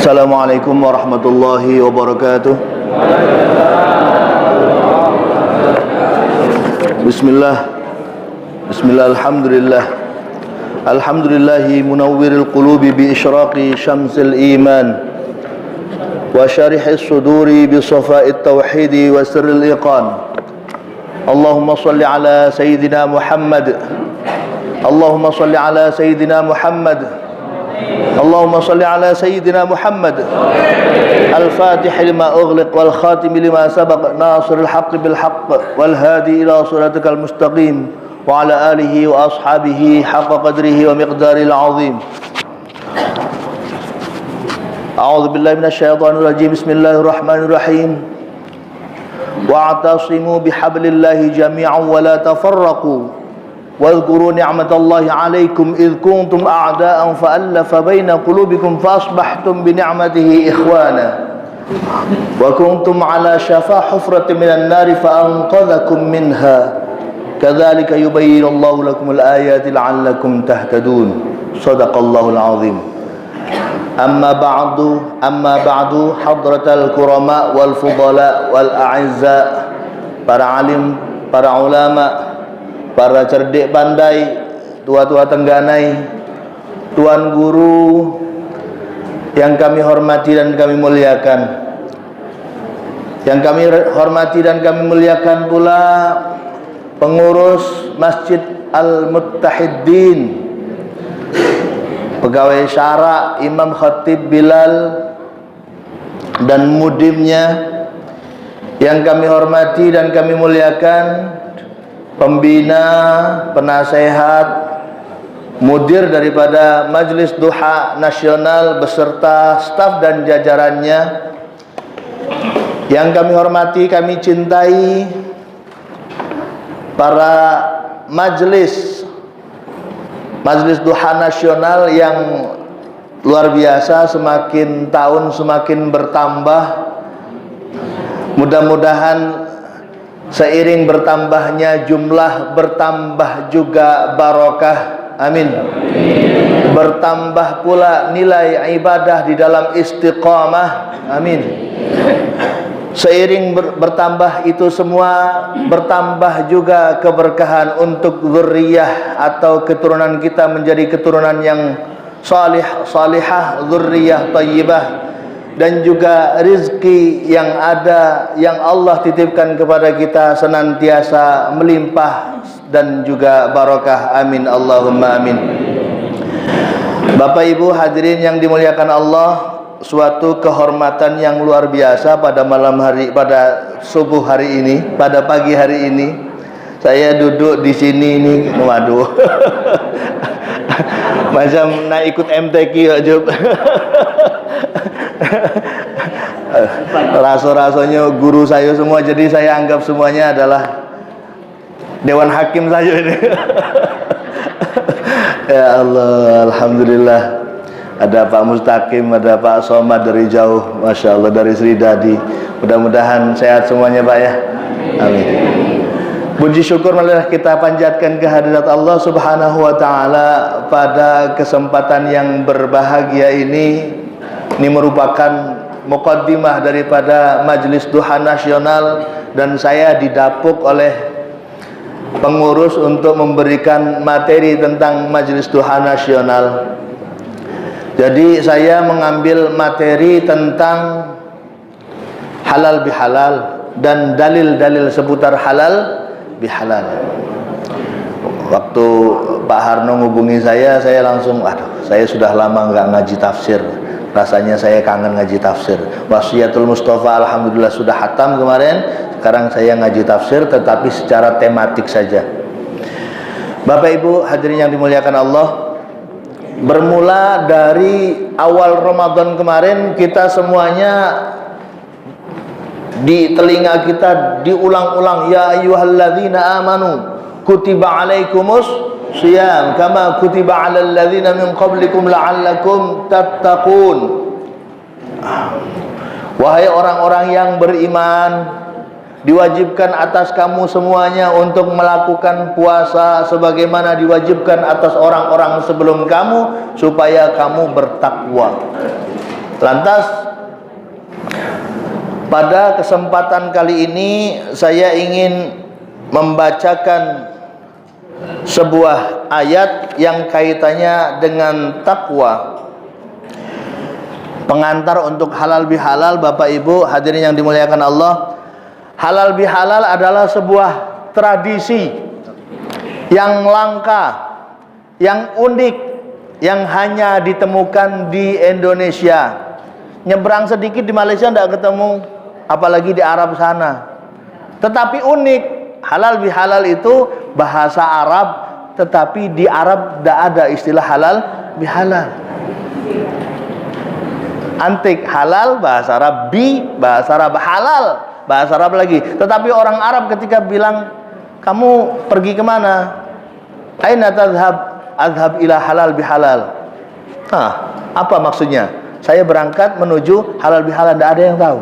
Assalamualaikum warahmatullahi wabarakatuh. Bismillah. Bismillah, alhamdulillah. Alhamdulillahi munawwiril qulubi bi isyraqi syamsil iman wa syarihis suduri bi safa'it tauhidi wa sirril iqan. Allahumma salli ala sayyidina Muhammad. Allahumma salli ala sayyidina Muhammad. اللهم صل على سيدنا محمد الفاتح لما أغلق والخاتم لما سبق ناصر الحق بالحق والهادي إلى صراطك المستقيم وعلى آله وأصحابه حق قدره ومقداره العظيم. أعوذ بالله من الشيطان الرجيم. بسم الله الرحمن الرحيم. واعتصموا بحبل الله جميعا ولا تفرقوا واذكروا نعمة الله عليكم إذ كنتم أعداء فألف بين قلوبكم فأصبحتم بنعمته إخوانا وكنتم على شفا حفرة من النار فأنقذكم منها كذلك يبين الله لكم الآيات لعلكم تهتدون. صدق الله العظيم. أما بعد حضرة الكرماء والفضلاء والأعزاء, para alim, para ulama, para cerdik pandai, tua-tua tengganai, tuan guru yang kami hormati dan kami muliakan. Yang kami hormati dan kami muliakan pula pengurus Masjid Al-Muttahidin, pegawai syara, imam, khatib, bilal, dan mudimnya. Yang kami hormati dan kami muliakan pembina, penasehat, mudir daripada Majelis Duha Nasional beserta staf dan jajarannya. Yang kami hormati, kami cintai para Majelis Duha Nasional yang luar biasa, semakin tahun semakin bertambah. Mudah-mudahan seiring bertambahnya jumlah, bertambah juga barokah. Amin. Bertambah pula nilai ibadah di dalam istiqamah. Amin. Seiring bertambah itu semua, bertambah juga keberkahan untuk zurriyah atau keturunan kita menjadi keturunan yang salihah, zurriyah thayyibah, dan juga rizki yang ada, yang Allah titipkan kepada kita senantiasa melimpah dan juga barokah. Amin Allahumma amin. Bapak Ibu hadirin yang dimuliakan Allah, suatu kehormatan yang luar biasa pada malam hari, pada subuh hari ini, pada pagi hari ini saya duduk di sini ini, waduh. Macam nak ikut MTQ aja. Raso-rasonya guru saya semua, jadi saya anggap semuanya adalah dewan hakim saja ini. Ya Allah, alhamdulillah. Ada Pak Mustaqim, ada Pak Somad dari jauh, Masya Allah, dari Sri Dadi. Mudah-mudahan sehat semuanya Pak ya. Amin. Puji syukur marilah kita panjatkan kehadirat Allah Subhanahu wa taala pada kesempatan yang berbahagia ini. Ini merupakan muqaddimah daripada Majelis Duha Nasional dan saya didapuk oleh pengurus untuk memberikan materi tentang Majelis Duha Nasional. Jadi saya mengambil materi tentang halal bihalal dan dalil-dalil seputar halal bihalal. Waktu Pak Harno hubungi saya langsung, aduh, saya sudah lama nggak ngaji tafsir. Rasanya saya kangen ngaji tafsir. Wasiatul Mustafa alhamdulillah sudah khatam kemarin. Sekarang saya ngaji tafsir tetapi secara tematik saja. Bapak Ibu hadirin yang dimuliakan Allah, bermula dari awal Ramadan kemarin kita semuanya di telinga kita diulang-ulang, ya ayyuhalladzina amanu kutiba alaikumus Siyam kama kutiba 'alal ladzina min qablikum la'allakum tattaqun. Wahai orang-orang yang beriman, diwajibkan atas kamu semuanya untuk melakukan puasa sebagaimana diwajibkan atas orang-orang sebelum kamu supaya kamu bertakwa. Lantas pada kesempatan kali ini saya ingin membacakan sebuah ayat yang kaitannya dengan takwa. Pengantar untuk halal bihalal, Bapak Ibu hadirin yang dimuliakan Allah. Halal bihalal adalah sebuah tradisi yang langka, yang unik, yang hanya ditemukan di Indonesia. Nyebrang sedikit di Malaysia tidak ketemu, apalagi di Arab sana. Tetapi unik, halal bihalal itu bahasa Arab, tetapi di Arab tidak ada istilah halal bihalal. Antik, halal bahasa Arab, bahasa Arab, halal bahasa Arab lagi. Tetapi orang Arab ketika bilang, kamu pergi kemana? Aina tadhhab? Adhhab ila halal bihalal. Apa maksudnya? Saya berangkat menuju halal bihalal, tidak ada yang tahu.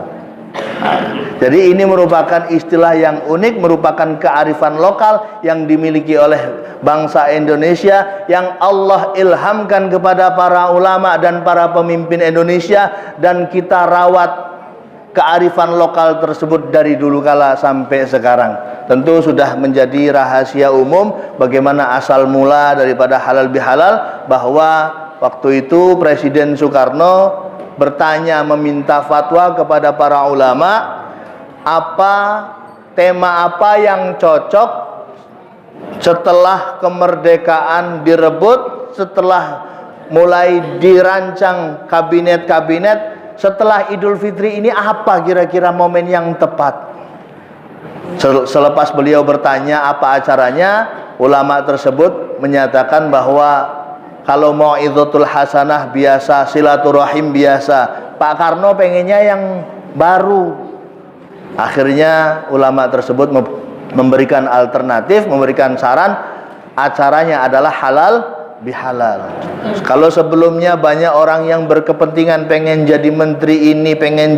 Jadi ini merupakan istilah yang unik, merupakan kearifan lokal yang dimiliki oleh bangsa Indonesia, yang Allah ilhamkan kepada para ulama dan para pemimpin Indonesia, dan kita rawat kearifan lokal tersebut dari dulu kala sampai sekarang. Tentu sudah menjadi rahasia umum bagaimana asal mula daripada halal bihalal, bahwa waktu itu Presiden Soekarno bertanya, meminta fatwa kepada para ulama, tema apa yang cocok setelah kemerdekaan direbut, setelah mulai dirancang kabinet-kabinet, setelah Idul Fitri ini apa kira-kira momen yang tepat. Selepas beliau bertanya apa acaranya, ulama tersebut menyatakan bahwa kalau mau'izatul hasanah biasa, silaturahim biasa, Pak Karno pengennya yang baru. Akhirnya ulama tersebut memberikan alternatif, memberikan saran, acaranya adalah halal bihalal. Kalau sebelumnya banyak orang yang berkepentingan pengen jadi menteri ini, pengen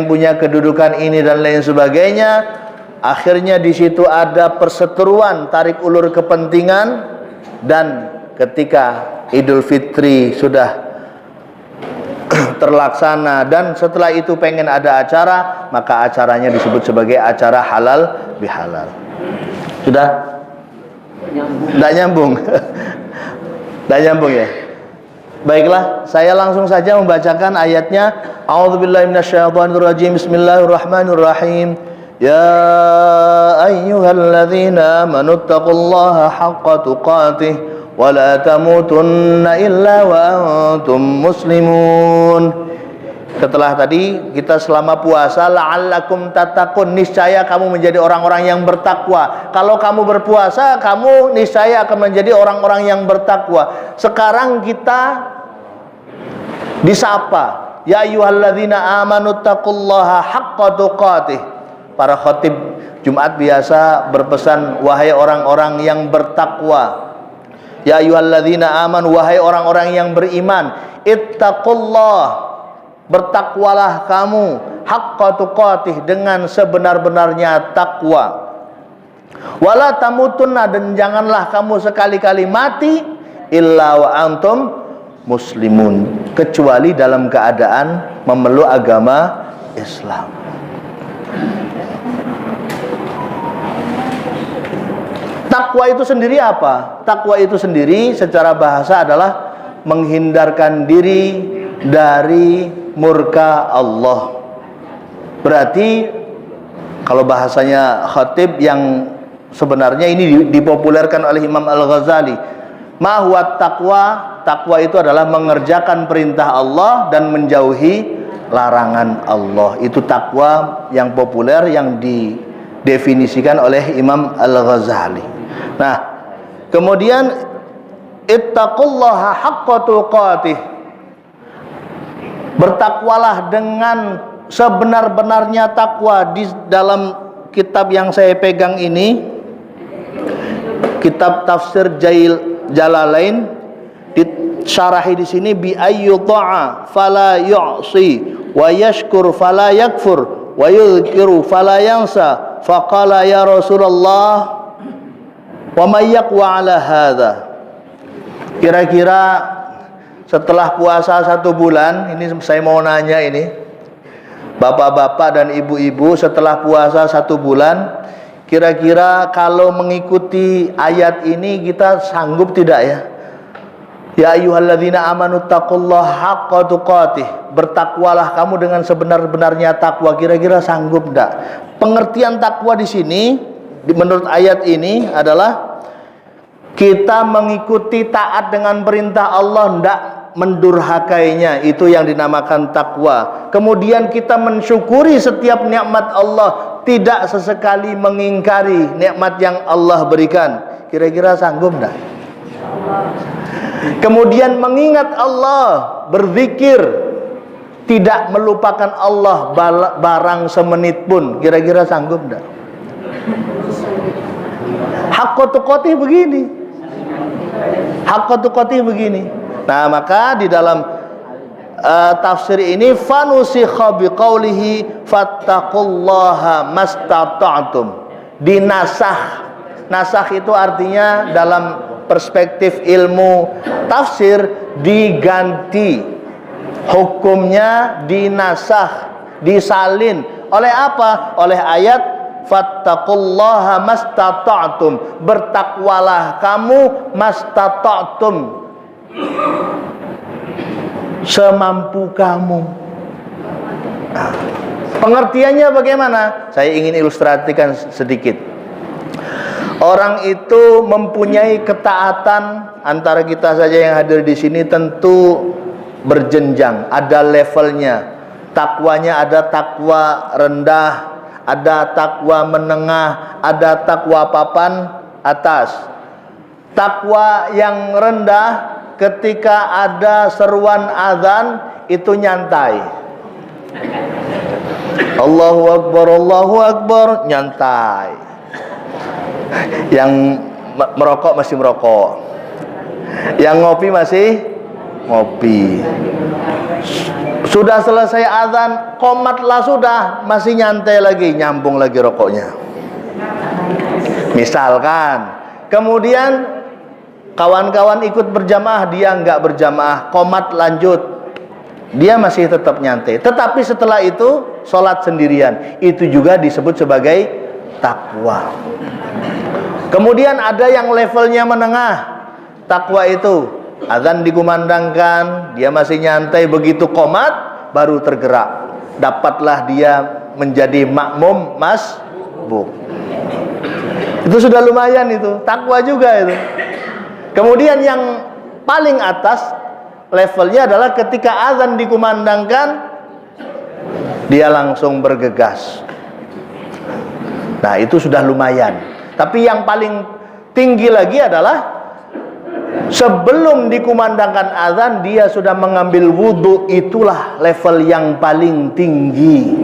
punya kedudukan ini dan lain sebagainya, akhirnya di situ ada perseteruan, tarik ulur kepentingan, dan ketika Idul Fitri sudah terlaksana dan setelah itu pengen ada acara, maka acaranya disebut sebagai acara halal bihalal. Sudah? Tidak nyambung. Tidak nyambung ya. Baiklah, saya langsung saja membacakan ayatnya. A'udzubillahi minasyaitonirrajim. Bismillahirrahmanirrahim. Ya ayyuhalladzina amanu taqullaha haqqa tuqatih wa la tamutunna illa wa antum muslimun. Setelah tadi kita selama puasa, la'allakum tattaqun, niscaya kamu menjadi orang-orang yang bertakwa. Kalau kamu berpuasa, kamu niscaya akan menjadi orang-orang yang bertakwa. Sekarang kita disapa, ya ayyuhalladzina amanu taqullaha haqqa tuqatih. Para khatib Jumat biasa berpesan, wahai orang-orang yang bertakwa. Ya ayyuhalladzina amanu, wahai orang-orang yang beriman, ittaqullah, bertakwalah kamu, haqqa tuqatih, dengan sebenar-benarnya takwa. Wala tamutunna, dan janganlah kamu sekali-kali mati, illa wa antum muslimun, kecuali dalam keadaan memeluk agama Islam. Takwa itu sendiri apa? Takwa itu sendiri secara bahasa adalah menghindarkan diri dari murka Allah. Berarti kalau bahasanya khatib yang sebenarnya ini dipopulerkan oleh Imam Al-Ghazali, ma huwa taqwa, takwa itu adalah mengerjakan perintah Allah dan menjauhi larangan Allah. Itu takwa yang populer yang didefinisikan oleh Imam Al-Ghazali. Nah, kemudian ittaqullaha haqqa tuqatih, bertakwalah dengan sebenar-benarnya takwa. Di dalam kitab yang saya pegang ini, kitab tafsir Jalalain, disyarahi di sini, bi ayyuta'a fala yu'si wa yashkur fala yakfur wa yudhkiru fala yansa. Faqala ya Rasulullah wa may yaqwa ala hadha. Kira-kira setelah puasa 1 bulan, ini saya mau nanya ini, bapak-bapak dan ibu-ibu, setelah puasa 1 bulan, kira-kira kalau mengikuti ayat ini kita sanggup tidak ya? Ya ayyuhalladzina amanu taqullaha haqqa tuqatih, bertakwalah kamu dengan sebenar-benarnya takwa. Kira-kira sanggup enggak? Pengertian takwa di sini menurut ayat ini adalah kita mengikuti taat dengan perintah Allah, enggak mendurhakainya, itu yang dinamakan takwa. Kemudian kita mensyukuri setiap nikmat Allah, tidak sesekali mengingkari nikmat yang Allah berikan. Kira-kira sanggup enggak? Kemudian mengingat Allah, berzikir, tidak melupakan Allah barang semenit pun. Kira-kira sanggup enggak? Haqqa tuqatih begini. Haqqa tuqatih begini. Nah, maka di dalam tafsir ini fanusikha biqaulihi fattaqullaha mastata'tum. Dinasakh. Nasakh itu artinya dalam perspektif ilmu tafsir diganti, hukumnya dinasakh, disalin oleh apa? Oleh ayat fattaqullaha mastata'tum, bertakwalah kamu mastata'tum, semampu kamu. Pengertiannya bagaimana? Saya ingin ilustrasikan sedikit. Orang itu mempunyai ketaatan, antara kita saja yang hadir di sini tentu berjenjang, ada levelnya. Takwanya ada takwa rendah, ada takwa menengah, ada takwa papan atas. Takwa yang rendah ketika ada seruan azan itu nyantai. Allahu Akbar, nyantai. Yang merokok masih merokok, yang ngopi masih ngopi. Sudah selesai azan, qomatlah sudah, masih nyantai lagi, nyambung lagi rokoknya. Misalkan, kemudian kawan-kawan ikut berjamaah, dia nggak berjamaah, qomat lanjut, dia masih tetap nyantai. Tetapi setelah itu sholat sendirian, itu juga disebut sebagai takwa. Kemudian ada yang levelnya menengah. Takwa itu azan dikumandangkan, dia masih nyantai, begitu qomat baru tergerak. Dapatlah dia menjadi makmum masbuk. Itu sudah lumayan, itu takwa juga itu. Kemudian yang paling atas levelnya adalah ketika azan dikumandangkan, dia langsung bergegas. Nah, itu sudah lumayan. Tapi yang paling tinggi lagi adalah sebelum dikumandangkan azan dia sudah mengambil wudhu. Itulah level yang paling tinggi.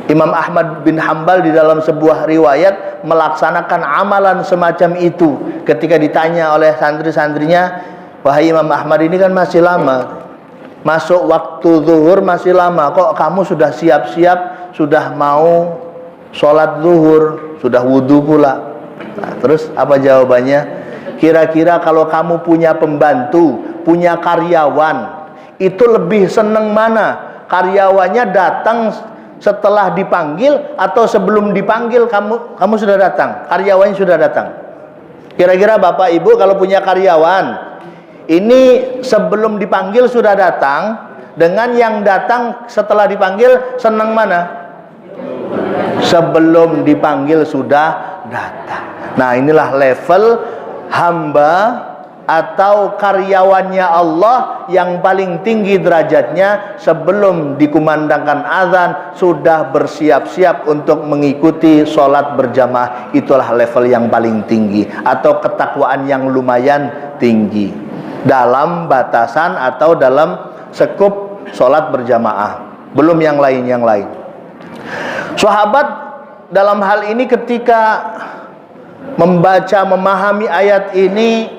Imam Ahmad bin Hanbal di dalam sebuah riwayat melaksanakan amalan semacam itu. Ketika ditanya oleh santri-santrinya, wahai Imam Ahmad, ini kan masih lama, masuk waktu zuhur masih lama, kok kamu sudah siap-siap, sudah mau sholat zuhur, sudah wudhu pula. Nah, terus apa jawabannya? Kira-kira kalau kamu punya pembantu, punya karyawan, itu lebih seneng mana? Karyawannya datang setelah dipanggil atau sebelum dipanggil kamu sudah datang, karyawannya sudah datang? Kira-kira Bapak Ibu kalau punya karyawan, ini sebelum dipanggil sudah datang, dengan yang datang setelah dipanggil, seneng mana? Sebelum dipanggil sudah datang. Nah, inilah level hamba atau karyawannya Allah yang paling tinggi derajatnya. Sebelum dikumandangkan azan sudah bersiap-siap untuk mengikuti sholat berjamaah. Itulah level yang paling tinggi, atau ketakwaan yang lumayan tinggi dalam batasan atau dalam sekup sholat berjamaah. Belum yang lain. Sahabat dalam hal ini ketika membaca, memahami ayat ini,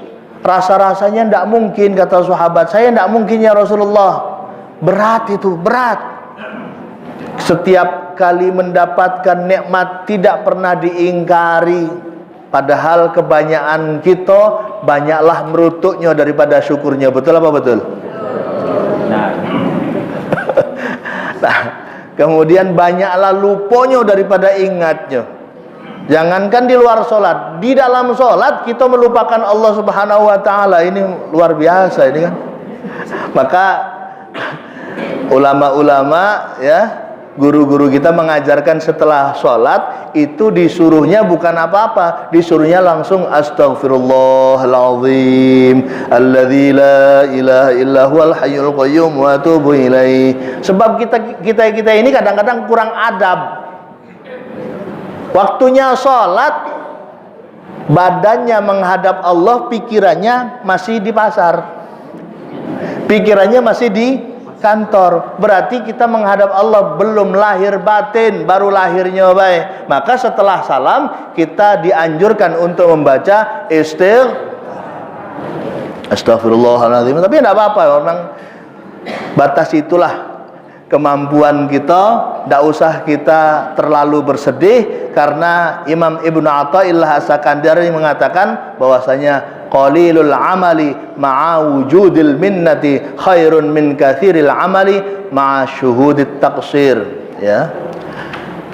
rasa-rasanya tidak mungkin, kata sahabat, saya tidak mungkin ya Rasulullah. Berat itu, berat. Setiap kali mendapatkan nikmat tidak pernah diingkari. Padahal kebanyakan kita banyaklah merutuknya daripada syukurnya. Betul apa betul? Nah, kemudian banyaklah luponya daripada ingatnya. Jangankan di luar sholat, di dalam sholat kita melupakan Allah Subhanahu wa ta'ala. Ini luar biasa ini kan. Maka ulama-ulama ya, guru-guru kita mengajarkan setelah sholat itu disuruhnya bukan apa-apa, disuruhnya langsung astaghfirullahaladzim alladzi la ilaha illa huwal hayyul qayyum wa atubu ilaih. Sebab kita ini kadang-kadang kurang adab. Waktunya sholat, badannya menghadap Allah, pikirannya masih di pasar, pikirannya masih di kantor. Berarti kita menghadap Allah belum lahir batin, baru lahirnya baik. Maka setelah salam kita dianjurkan untuk membaca Astaghfirullahaladzim. Tapi tidak apa-apa, orang batas itulah kemampuan kita. Tidak usah kita terlalu bersedih, karena Imam Ibnu Athaillah As-Sakandari mengatakan bahwasanya qalilul amali ma'a wujudil minnati khairun min katsiril amali ma'a syuhudit taqsir. Ya,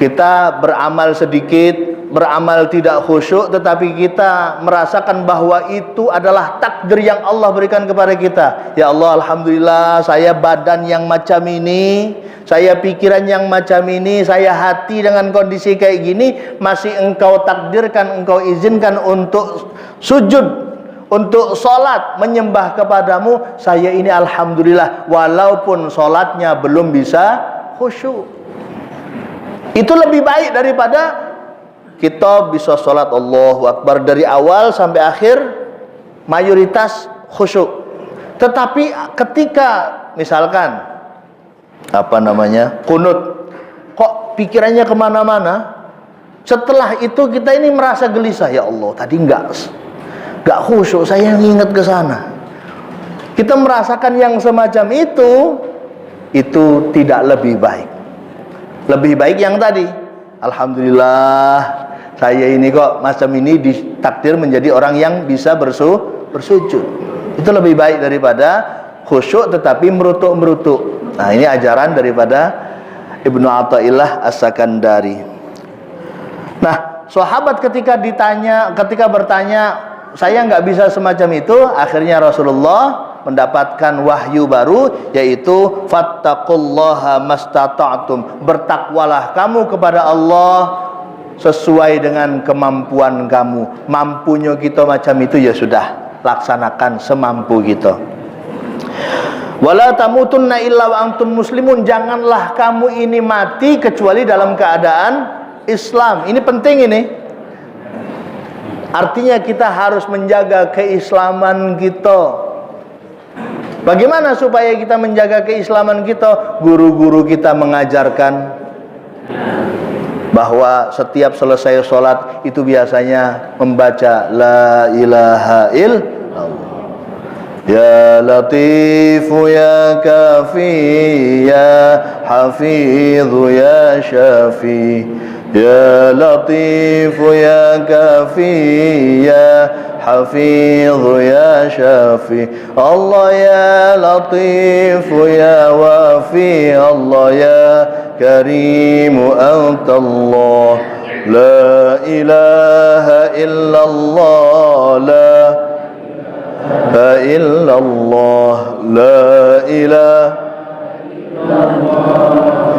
kita beramal sedikit, beramal tidak khusyuk, tetapi kita merasakan bahwa itu adalah takdir yang Allah berikan kepada kita. Ya Allah, alhamdulillah saya badan yang macam ini, saya pikiran yang macam ini, saya hati dengan kondisi kayak gini, masih Engkau takdirkan, Engkau izinkan untuk sujud, untuk sholat, menyembah kepadamu. Saya ini alhamdulillah, walaupun sholatnya belum bisa khusyuk. Itu lebih baik daripada kita bisa sholat Allahu Akbar dari awal sampai akhir, mayoritas khusyuk. Tetapi ketika misalkan kunut, kok pikirannya kemana-mana, setelah itu kita ini merasa gelisah. Ya Allah, tadi enggak khusyuk, saya ingat ke sana. Kita merasakan yang semacam itu tidak lebih baik. Lebih baik yang tadi, alhamdulillah saya ini kok macam ini ditakdir menjadi orang yang bisa bersujud. Itu lebih baik daripada khusyuk tetapi merutuk-merutuk. Nah, ini ajaran daripada Ibnu Athaillah As-Sakandari. Nah, sahabat ketika bertanya, saya nggak bisa semacam itu, akhirnya Rasulullah mendapatkan wahyu baru, yaitu fattaqullaha mastata'tum, bertakwalah kamu kepada Allah sesuai dengan kemampuan kamu. Mampunya kita macam itu, ya sudah, laksanakan semampu kita. Wala tamutunna illa wa antum muslimun, janganlah kamu ini mati kecuali dalam keadaan Islam. Ini penting ini. Artinya kita harus menjaga keislaman kita. Bagaimana supaya kita menjaga keislaman kita? Guru-guru kita mengajarkan bahwa setiap selesai sholat itu biasanya membaca la ilaha illallah. Ya Latifu ya Kafi ya Hafidhu ya Syafi, Ya Latifu ya Kafi ya Hafidhu ya Syafi, Allah ya Latifu ya Wafi, Allah ya Karimu Anta Allah, La ilaha illallah, La illallah,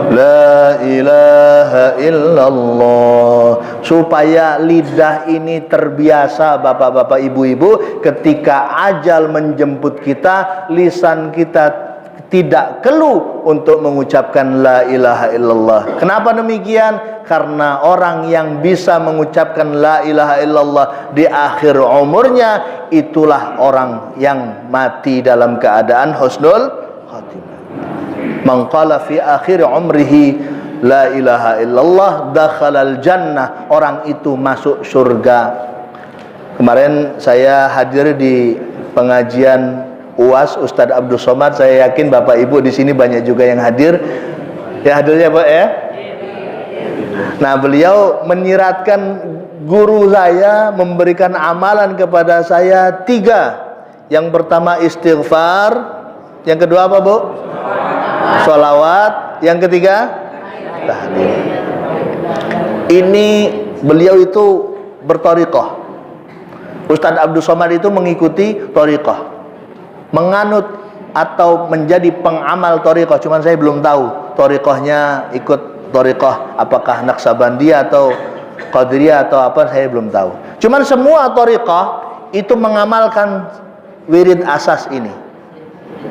La ilaha illallah. Supaya lidah ini terbiasa, bapak-bapak, ibu-ibu, ketika ajal menjemput kita, lisan kita tidak keluh untuk mengucapkan la ilaha illallah. Kenapa demikian? Karena orang yang bisa mengucapkan la ilaha illallah di akhir umurnya, itulah orang yang mati dalam keadaan husnul khatimah. Man qala fi akhir umrihi la ilaha illallah dakhalal jannah, orang itu masuk surga. Kemarin saya hadir di pengajian UAS Ustadz Abdul Somad, saya yakin Bapak Ibu di sini banyak juga yang hadir. Ya, hadirnya Pak ya. Nah, beliau menyiratkan guru saya memberikan amalan kepada saya 3. Yang pertama istighfar, yang kedua apa Bu? Sholawat, yang ketiga tahlil. Ini beliau itu berthariqah. Ustadz Abdul Somad itu mengikuti thariqah, menganut atau menjadi pengamal thariqah. Cuman saya belum tahu thariqahnya ikut thariqah apakah Naqsabandiyah atau Qadiriyah atau apa, saya belum tahu. Cuman semua thariqah itu mengamalkan wirid asas ini.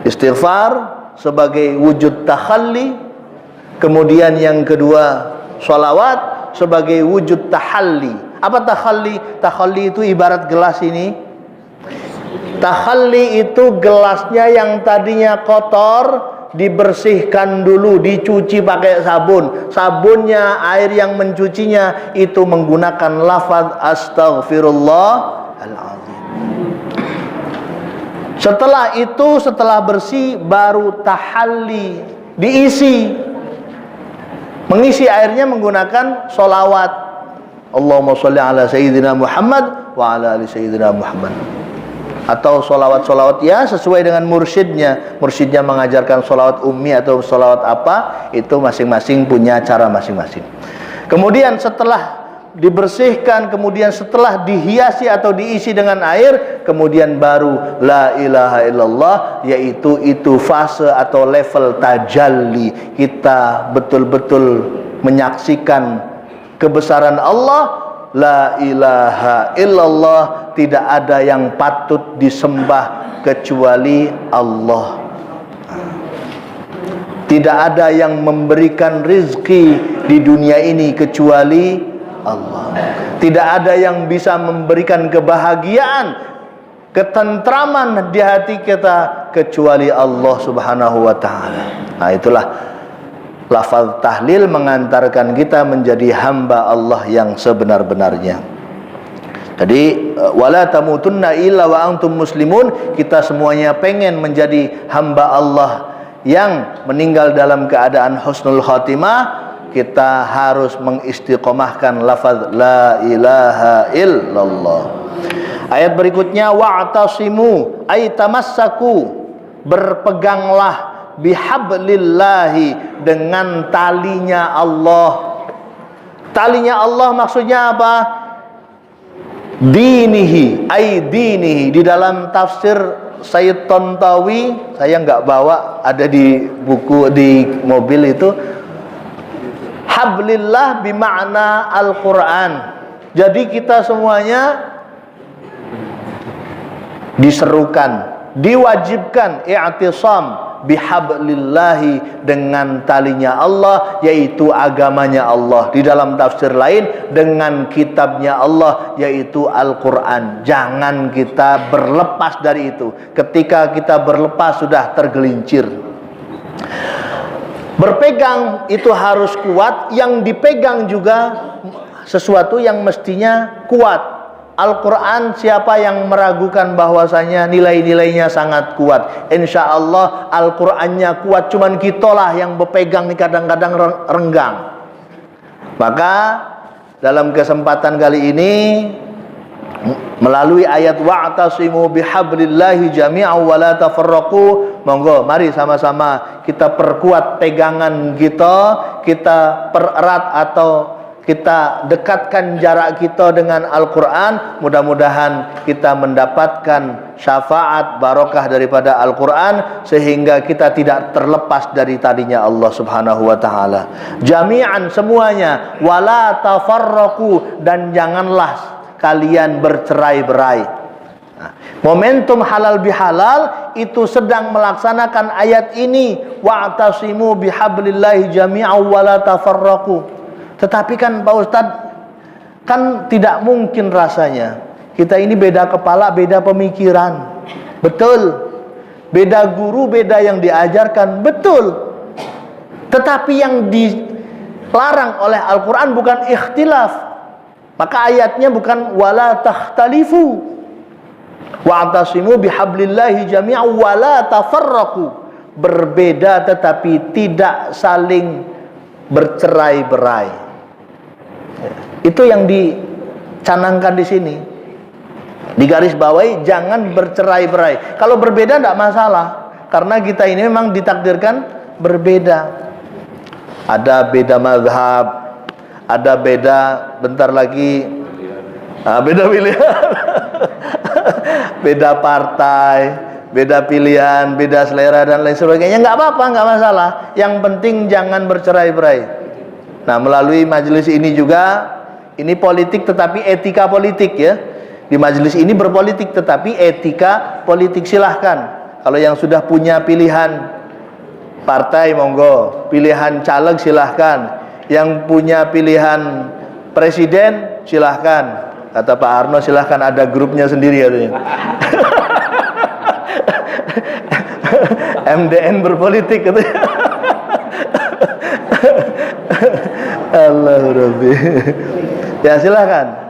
Istighfar sebagai wujud takhalli, kemudian yang kedua sholawat sebagai wujud tahalli. Apa takhalli? Takhalli itu ibarat gelas ini. Takhalli itu gelasnya yang tadinya kotor dibersihkan dulu, dicuci pakai sabun. Sabunnya, air yang mencucinya itu menggunakan lafaz astaghfirullahaladzim. Setelah itu, setelah bersih, baru tahalli, diisi. Mengisi airnya menggunakan sholawat. Allahumma sholli ala Sayyidina Muhammad wa ala ali Sayyidina Muhammad. Atau sholawat-sholawat ya sesuai dengan mursyidnya. Mursyidnya mengajarkan sholawat ummi atau sholawat apa, itu masing-masing punya cara masing-masing. Kemudian setelah dibersihkan, kemudian setelah dihiasi atau diisi dengan air, kemudian baru la ilaha illallah, yaitu itu fase atau level tajalli. Kita betul-betul menyaksikan kebesaran Allah. La ilaha illallah, tidak ada yang patut disembah kecuali Allah. Tidak ada yang memberikan rizki di dunia ini kecuali Allah. Tidak ada yang bisa memberikan kebahagiaan, ketentraman di hati kita kecuali Allah Subhanahu wa ta'ala. Nah, itulah lafaz tahlil mengantarkan kita menjadi hamba Allah yang sebenar-benarnya. Jadi wala tamutunna illa wa antum muslimun, kita semuanya pengen menjadi hamba Allah yang meninggal dalam keadaan husnul khatimah. Kita harus mengistiqomahkan lafaz la ilaha illallah. Ayat berikutnya wa'tasimu ay tamassaku, berpeganglah bihablillahi, dengan talinya Allah. Talinya Allah maksudnya apa? Dinihi ay dinihi. Di dalam tafsir Sayyid Tantawi, saya nggak bawa, ada di buku di mobil itu. Hablillah bima'na Al-Quran. Jadi kita semuanya diserukan, diwajibkan i'tisam bihablillahi, dengan talinya Allah, yaitu agamanya Allah. Di dalam tafsir lain dengan kitabnya Allah, yaitu Al-Quran. Jangan kita berlepas dari itu. Ketika kita berlepas sudah tergelincir. Berpegang itu harus kuat, yang dipegang juga sesuatu yang mestinya kuat. Al-Quran, siapa yang meragukan bahwasanya nilai-nilainya sangat kuat? Insya Allah Al-Qurannya kuat, cuman kitalah yang berpegang nih kadang-kadang renggang. Maka dalam kesempatan kali ini, melalui ayat wa'tasimu bihablillahi jami'an wa la tafarraqu, monggo mari sama-sama kita perkuat pegangan kita, kita pererat atau kita dekatkan jarak kita dengan Al-Quran. Mudah-mudahan kita mendapatkan syafaat barokah daripada Al-Quran, sehingga kita tidak terlepas dari tadinya Allah Subhanahu wa ta'ala. Jami'an, semuanya. Wala tafarraqu, dan janganlah kalian bercerai-berai. Nah, momentum halal bihalal itu sedang melaksanakan ayat ini, wa'tasimu bihablillahi jami'an wa la tafarraqu. Tetapi kan Pak Ustadz, kan tidak mungkin rasanya. Kita ini beda kepala, beda pemikiran. Betul. Beda guru, beda yang diajarkan. Betul. Tetapi yang dilarang oleh Al-Quran bukan ikhtilaf. Maka ayatnya bukan wala takhtalifu. Wa'tasimu bihablillahi jami'an wa la tafarraqu. Berbeda tetapi tidak saling bercerai-berai. Itu yang canangkan di sini. Digaris bawahi, jangan bercerai-berai. Kalau berbeda tidak masalah, karena kita ini memang ditakdirkan berbeda. Ada beda mazhab, ada beda, bentar lagi beda pilihan, beda partai, beda pilihan, beda selera dan lain sebagainya. Nggak apa-apa, nggak masalah. Yang penting jangan bercerai-berai. Nah, melalui majelis ini juga, ini politik tetapi etika politik ya. Di majelis ini berpolitik tetapi etika politik, silahkan. Kalau yang sudah punya pilihan partai monggo, pilihan caleg silahkan, yang punya pilihan presiden silahkan. Kata Pak Arno silahkan, ada grupnya sendiri katanya. MDN berpolitik katanya. Allah Rabbi. Ya silahkan.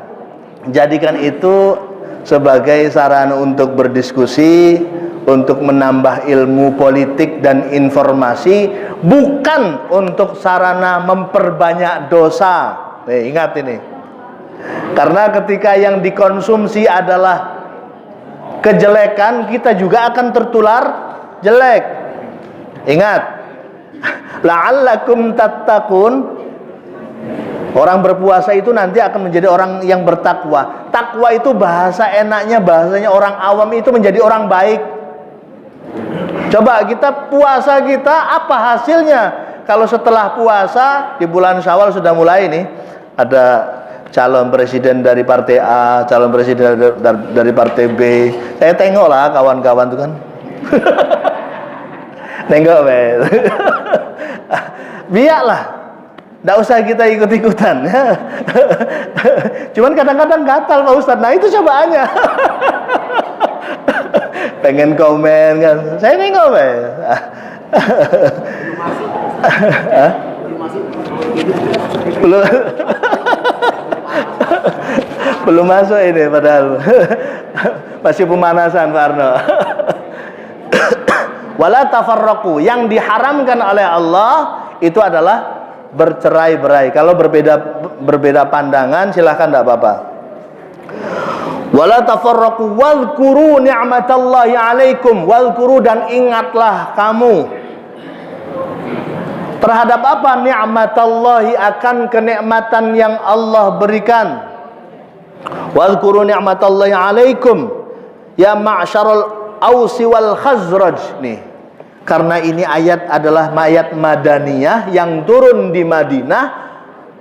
Jadikan itu sebagai sarana untuk berdiskusi, untuk menambah ilmu politik dan informasi, bukan untuk sarana memperbanyak dosa. Nih, ingat ini. Karena ketika yang dikonsumsi adalah kejelekan, kita juga akan tertular jelek. Ingat, la'allakum tattaqun. Orang berpuasa itu nanti akan menjadi orang yang bertakwa. Takwa itu bahasa enaknya, bahasanya orang awam itu menjadi orang baik. Coba kita puasa kita, apa hasilnya? Kalau setelah puasa, di bulan Syawal sudah mulai nih, ada calon presiden dari partai A, calon presiden dari partai B. Saya tengok lah kawan-kawan itu kan. Tengok biarlah, nggak usah kita ikut-ikutan ya. Cuman kadang-kadang gatal Pak Ustadz. Nah itu cobaannya. Pengen komen kan, saya nengok belum masuk ini padahal. Masih pemanasan Pak Arno. Wala tafarraqu, yang diharamkan oleh Allah itu adalah bercerai-berai. Kalau berbeda pandangan silahkan, tidak apa-apa. Wala tafarraqu wadhkuru ni'matallahi 'alaikum. Wadhkuru, dan ingatlah kamu terhadap apa? Ni'matallahi, akan kenikmatan yang Allah berikan. Wadhkuru ni'matallahi 'alaikum ya ma'syarul Ausi wal Khazraj. Nih, karena ini ayat adalah ayat Madaniyah yang turun di Madinah,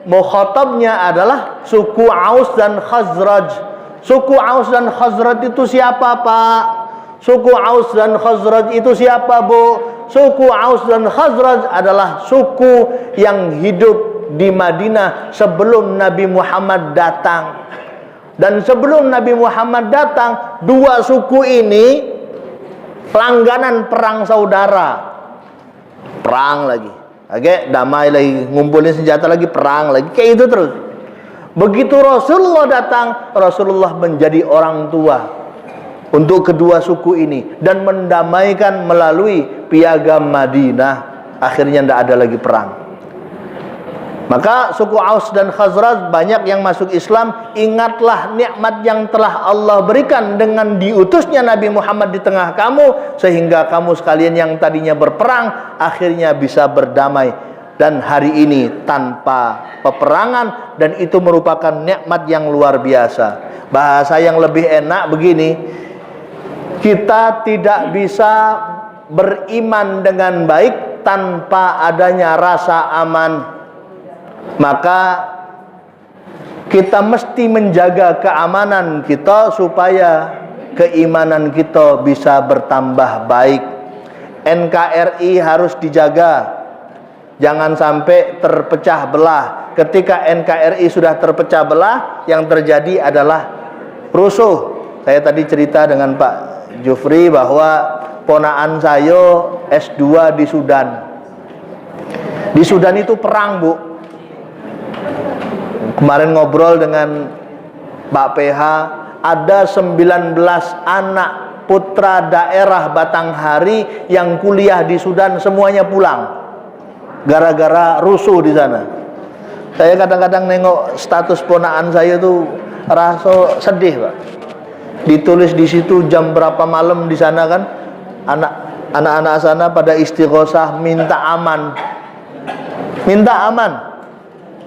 mukhatabnya adalah suku Aus dan Khazraj. Suku Aus dan Khazraj itu siapa Pak? Suku Aus dan Khazraj itu siapa Bu? Suku Aus dan Khazraj adalah suku yang hidup di Madinah sebelum Nabi Muhammad datang. Dan sebelum Nabi Muhammad datang, dua suku ini langganan perang saudara. Perang lagi, oke, damai lagi, ngumpulin senjata lagi, perang lagi, kayak itu terus. Begitu Rasulullah datang, Rasulullah menjadi orang tua untuk kedua suku ini dan mendamaikan melalui piagam Madinah. Akhirnya tidak ada lagi perang. Maka suku Aus dan Khazraj banyak yang masuk Islam. Ingatlah nikmat yang telah Allah berikan dengan diutusnya Nabi Muhammad di tengah kamu, sehingga kamu sekalian yang tadinya berperang akhirnya bisa berdamai, dan hari ini tanpa peperangan, dan itu merupakan nikmat yang luar biasa. Bahasa yang lebih enak begini, kita tidak bisa beriman dengan baik tanpa adanya rasa aman. Maka kita mesti menjaga keamanan kita supaya keimanan kita bisa bertambah baik. NKRI harus dijaga, jangan sampai terpecah belah. Ketika NKRI sudah terpecah belah, yang terjadi adalah rusuh. Saya tadi cerita dengan Pak Jufri bahwa ponaan saya S2 di Sudan. Di Sudan itu perang Bu. Kemarin ngobrol dengan Pak PH, ada 19 anak putra daerah Batanghari yang kuliah di Sudan, semuanya pulang gara-gara rusuh di sana. Saya kadang-kadang nengok status ponaan saya tuh rasa sedih, Pak. Ditulis di situ jam berapa malam di sana kan, anak-anak sana pada istighosah minta aman,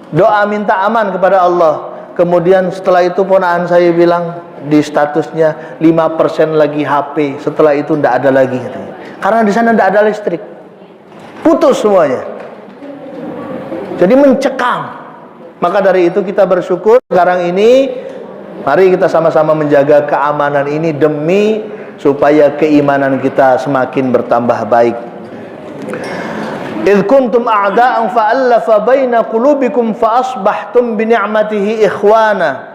doa minta aman kepada Allah. Kemudian setelah itu ponakan saya bilang di statusnya 5% lagi HP, setelah itu tidak ada lagi katanya. Karena di sana tidak ada listrik, putus semuanya, jadi mencekam. Maka dari itu kita bersyukur sekarang ini, mari kita sama-sama menjaga keamanan ini demi supaya keimanan kita semakin bertambah baik. Idh kuntum a'da'an fa'allafa baina qulubikum fa'asbahtum bi ni'matihi ikhwana.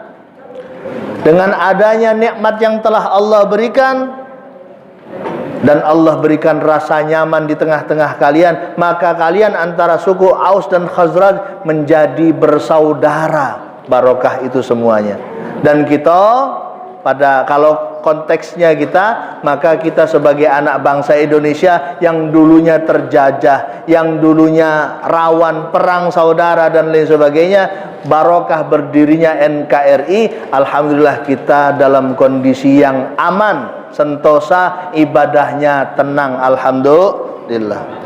Dengan adanya nikmat yang telah Allah berikan, dan Allah berikan rasa nyaman di tengah-tengah kalian, maka kalian antara suku Aus dan Khazraj menjadi bersaudara. Barokah itu semuanya. Dan kita kalau konteksnya kita, maka kita sebagai anak bangsa Indonesia yang dulunya terjajah, yang dulunya rawan perang saudara dan lain sebagainya, barokah berdirinya NKRI, alhamdulillah kita dalam kondisi yang aman, sentosa, ibadahnya tenang, alhamdulillah.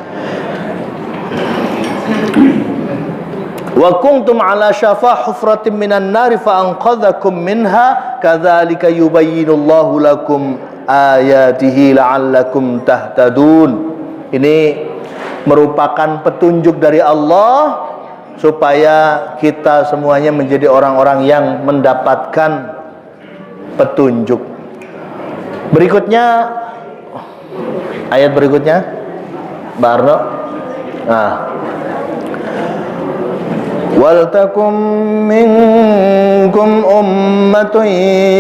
Wa kuntum ala syafa hufratin minan nari fa anqadhakum minha kadzalika yubayyinullahu lakum ayatihi la'allakum tahtadun. Ini merupakan petunjuk dari Allah supaya kita semuanya menjadi orang-orang yang mendapatkan petunjuk. Berikutnya, ayat berikutnya, Barno. Nah, waltakum minkum ummatun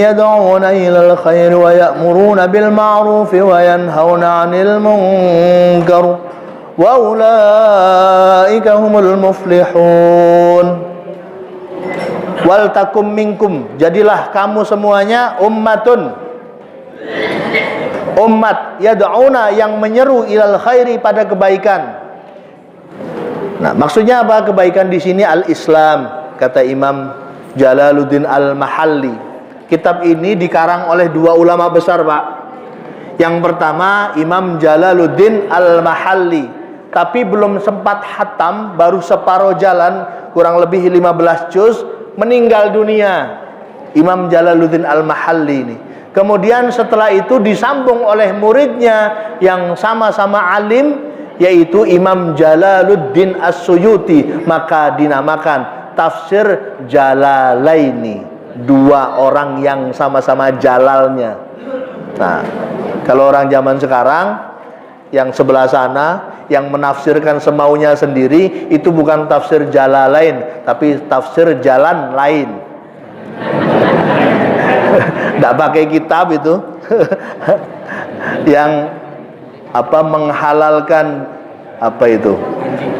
yad'una ilal khairi wa ya'muruna bil ma'rufi wa yanhauna 'anil munkar wa ulaika humul muflihun. Waltakum minkum, jadilah kamu semuanya ummatun, umat, yad'una yang menyeru ilal khairi pada kebaikan. Nah, maksudnya apa kebaikan di sini? Al-Islam, kata Imam Jalaluddin Al-Mahalli. Kitab ini dikarang oleh dua ulama besar, Pak. Yang pertama Imam Jalaluddin Al-Mahalli, tapi belum sempat khatam, baru separuh jalan, kurang lebih 15 juz, meninggal dunia Imam Jalaluddin Al-Mahalli ini. Kemudian setelah itu disambung oleh muridnya yang sama-sama alim, yaitu Imam Jalaluddin As-Suyuti, maka dinamakan tafsir Jalalaini, dua orang yang sama-sama jalalnya. Nah, kalau orang zaman sekarang yang sebelah sana yang menafsirkan semaunya sendiri, itu bukan tafsir Jalalain, tapi tafsir jalan lain. Tidak pakai kitab itu. Yang menghalalkan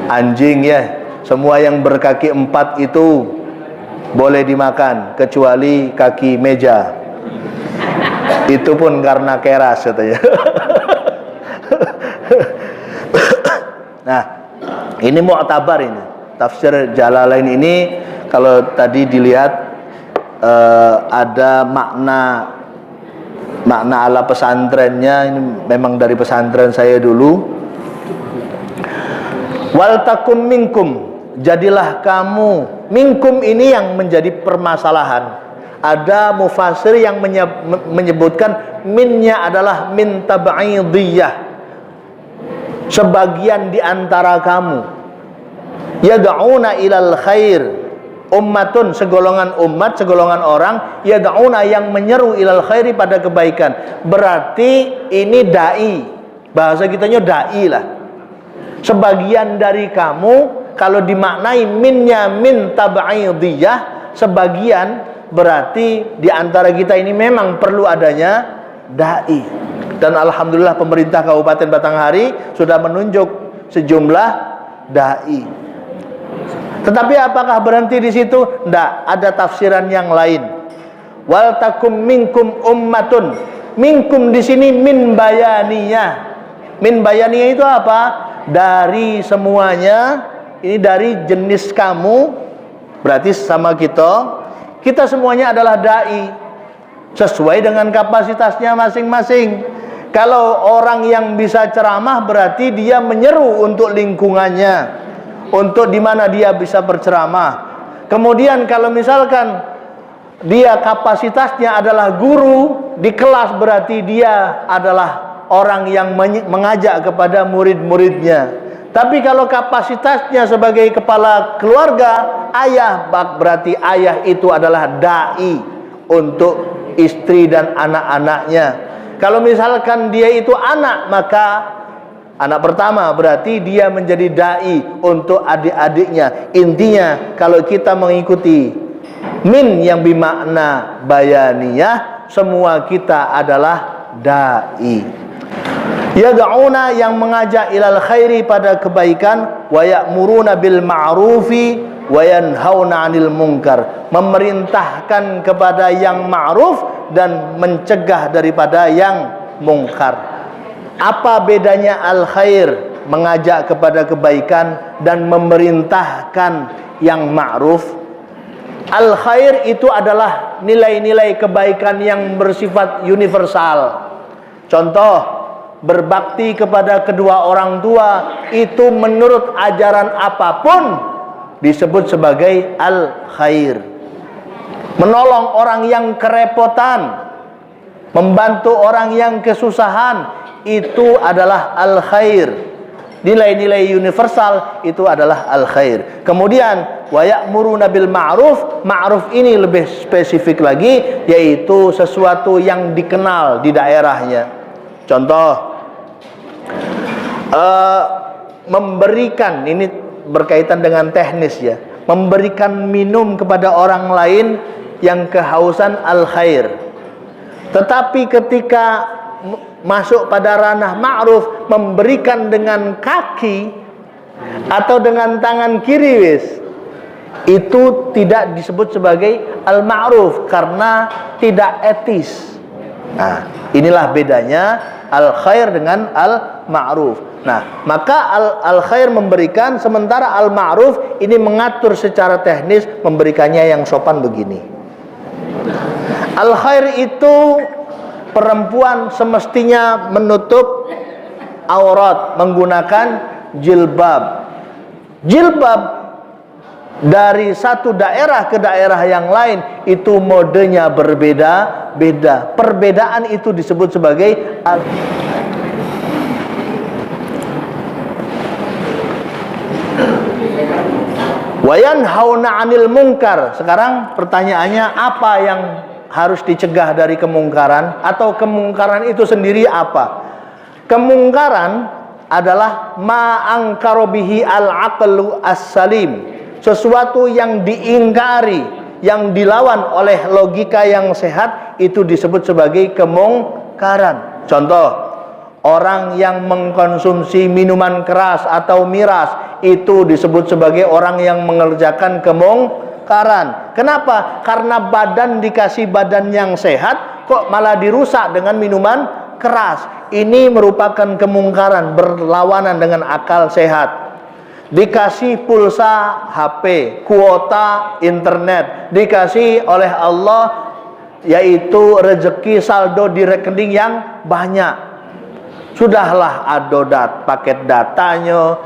anjing ya, semua yang berkaki 4 itu boleh dimakan kecuali kaki meja, itu pun karena keras katanya. Nah, ini mu'tabar, ini tafsir Jalalain ini. Kalau tadi dilihat ada makna ala pesantrennya, ini memang dari pesantren saya dulu. Waltakum minkum, jadilah kamu. Minkum ini yang menjadi permasalahan. Ada mufasir yang menyebutkan minnya adalah min tab'idiyah, sebagian di antara kamu. Yad'una ilal khair, ummatun, segolongan umat, segolongan orang, yad'una yang menyeru ilal khairi pada kebaikan. Berarti ini dai, bahasa kitanya dai lah. Sebagian dari kamu, kalau dimaknai minnya min tab'idiyah, sebagian, berarti di antara kita ini memang perlu adanya dai. Dan alhamdulillah pemerintah Kabupaten Batanghari sudah menunjuk sejumlah dai. Tetapi apakah berhenti di situ? Tidak, ada tafsiran yang lain. Wal takum minkum ummatun. Minkum di sini min bayaniyah. Min bayaniyah itu apa? Dari semuanya. Ini dari jenis kamu, berarti sama kita. Kita semuanya adalah dai, sesuai dengan kapasitasnya masing-masing. Kalau orang yang bisa ceramah berarti dia menyeru untuk lingkungannya, untuk di mana dia bisa berceramah. Kemudian kalau misalkan dia kapasitasnya adalah guru di kelas, berarti dia adalah orang yang mengajak kepada murid-muridnya. Tapi kalau kapasitasnya sebagai kepala keluarga, ayah, berarti ayah itu adalah dai untuk istri dan anak-anaknya. Kalau misalkan dia itu anak, maka anak pertama berarti dia menjadi dai untuk adik-adiknya. Intinya kalau kita mengikuti min yang bermakna bayaniyah, semua kita adalah dai. Yad'una, yang mengajak ilal khairi, pada kebaikan, wa ya'muruna bil ma'rufi wa yanhauna 'anil munkar, memerintahkan kepada yang ma'ruf dan mencegah daripada yang mungkar. Apa bedanya al khair, mengajak kepada kebaikan, dan memerintahkan yang ma'ruf? Al khair itu adalah nilai-nilai kebaikan yang bersifat universal. Contoh, berbakti kepada kedua orang tua itu menurut ajaran apapun disebut sebagai al-khair. Menolong orang yang kerepotan, membantu orang yang kesusahan, itu adalah al-khair. Nilai-nilai universal itu adalah al-khair. Kemudian wa ya'muruna bil ma'ruf, ma'ruf ini lebih spesifik lagi, yaitu sesuatu yang dikenal di daerahnya. Contoh, memberikan, ini berkaitan dengan teknis ya, memberikan minum kepada orang lain yang kehausan, al khair. Tetapi ketika masuk pada ranah ma'ruf, memberikan dengan kaki atau dengan tangan kiri, itu tidak disebut sebagai al ma'ruf karena tidak etis. Nah, inilah bedanya al khair dengan al ma'ruf. Nah, maka al khair memberikan, sementara al ma'ruf ini mengatur secara teknis, memberikannya yang sopan begini. Al khair itu perempuan semestinya menutup aurat menggunakan jilbab. Jilbab dari satu daerah ke daerah yang lain itu modenya berbeda-beda. Perbedaan itu disebut sebagai wa yanhauna 'anil munkar. Sekarang pertanyaannya, apa yang harus dicegah dari kemungkaran, atau kemungkaran itu sendiri apa? Kemungkaran adalah ma'angkaro bihi al-aqlu as-salim, sesuatu yang diingkari, yang dilawan oleh logika yang sehat, itu disebut sebagai kemungkaran. Contoh, orang yang mengkonsumsi minuman keras atau miras, itu disebut sebagai orang yang mengerjakan kemungkaran. Kenapa? Karena badan dikasih badan yang sehat, kok malah dirusak dengan minuman keras. Ini merupakan kemungkaran, berlawanan dengan akal sehat. Dikasih pulsa HP, kuota internet, dikasih oleh Allah, yaitu rezeki saldo di rekening yang banyak. Sudahlah paket datanya,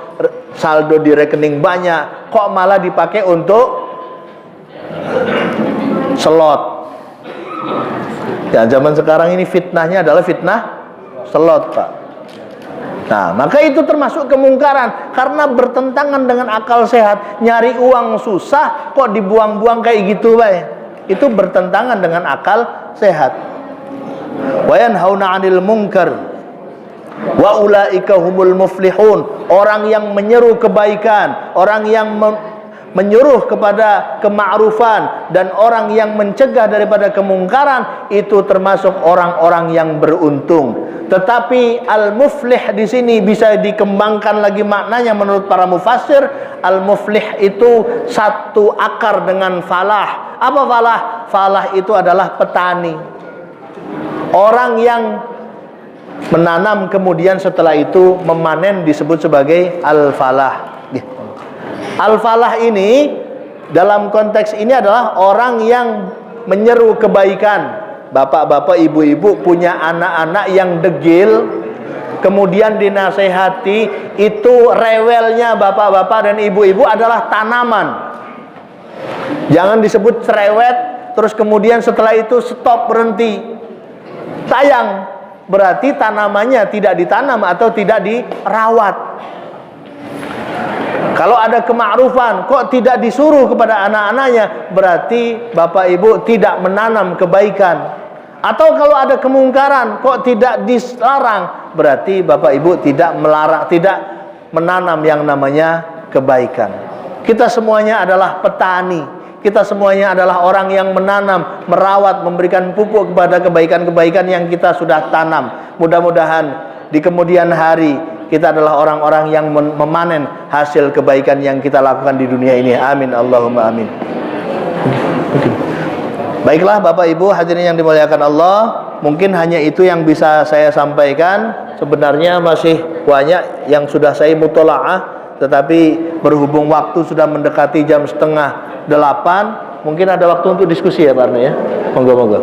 saldo di rekening banyak, kok malah dipakai untuk slot. Ya, zaman sekarang ini fitnahnya adalah fitnah slot, Pak. Nah, maka itu termasuk kemungkaran karena bertentangan dengan akal sehat. Nyari uang susah kok dibuang-buang kayak gitu, Pak. Itu bertentangan dengan akal sehat. Wa yanhauna 'anil munkar wa ulaika humul muflihun. Orang yang menyeru kebaikan, orang yang menyuruh kepada kema'rufan, dan orang yang mencegah daripada kemungkaran, itu termasuk orang-orang yang beruntung. Tetapi al-muflih di sini bisa dikembangkan lagi maknanya menurut para mufassir. Al-muflih itu satu akar dengan falah. Apa falah? Falah itu adalah petani. Orang yang menanam kemudian setelah itu memanen disebut sebagai al-falah. Al-falah ini dalam konteks ini adalah orang yang menyeru kebaikan. Bapak-bapak, ibu-ibu punya anak-anak yang degil, kemudian dinasehati, itu rewelnya bapak-bapak dan ibu-ibu adalah tanaman. Jangan disebut cerewet, terus kemudian setelah itu stop, berhenti. Sayang, berarti tanamannya tidak ditanam atau tidak dirawat. Kalau ada kemakrufan kok tidak disuruh kepada anak-anaknya, berarti bapak ibu tidak menanam kebaikan. Atau kalau ada kemungkaran kok tidak dilarang, berarti bapak ibu tidak melarang, tidak menanam yang namanya kebaikan. Kita semuanya adalah petani, kita semuanya adalah orang yang menanam, merawat, memberikan pupuk kepada kebaikan-kebaikan yang kita sudah tanam. Mudah-mudahan di kemudian hari kita adalah orang-orang yang memanen hasil kebaikan yang kita lakukan di dunia ini. Amin, Allahumma amin. Baiklah Bapak Ibu hadirin yang dimuliakan Allah, mungkin hanya itu yang bisa saya sampaikan. Sebenarnya masih banyak yang sudah saya mutola'ah, tetapi berhubung waktu sudah mendekati jam 7:30, mungkin ada waktu untuk diskusi ya Pak Arne ya. Monggo-monggo.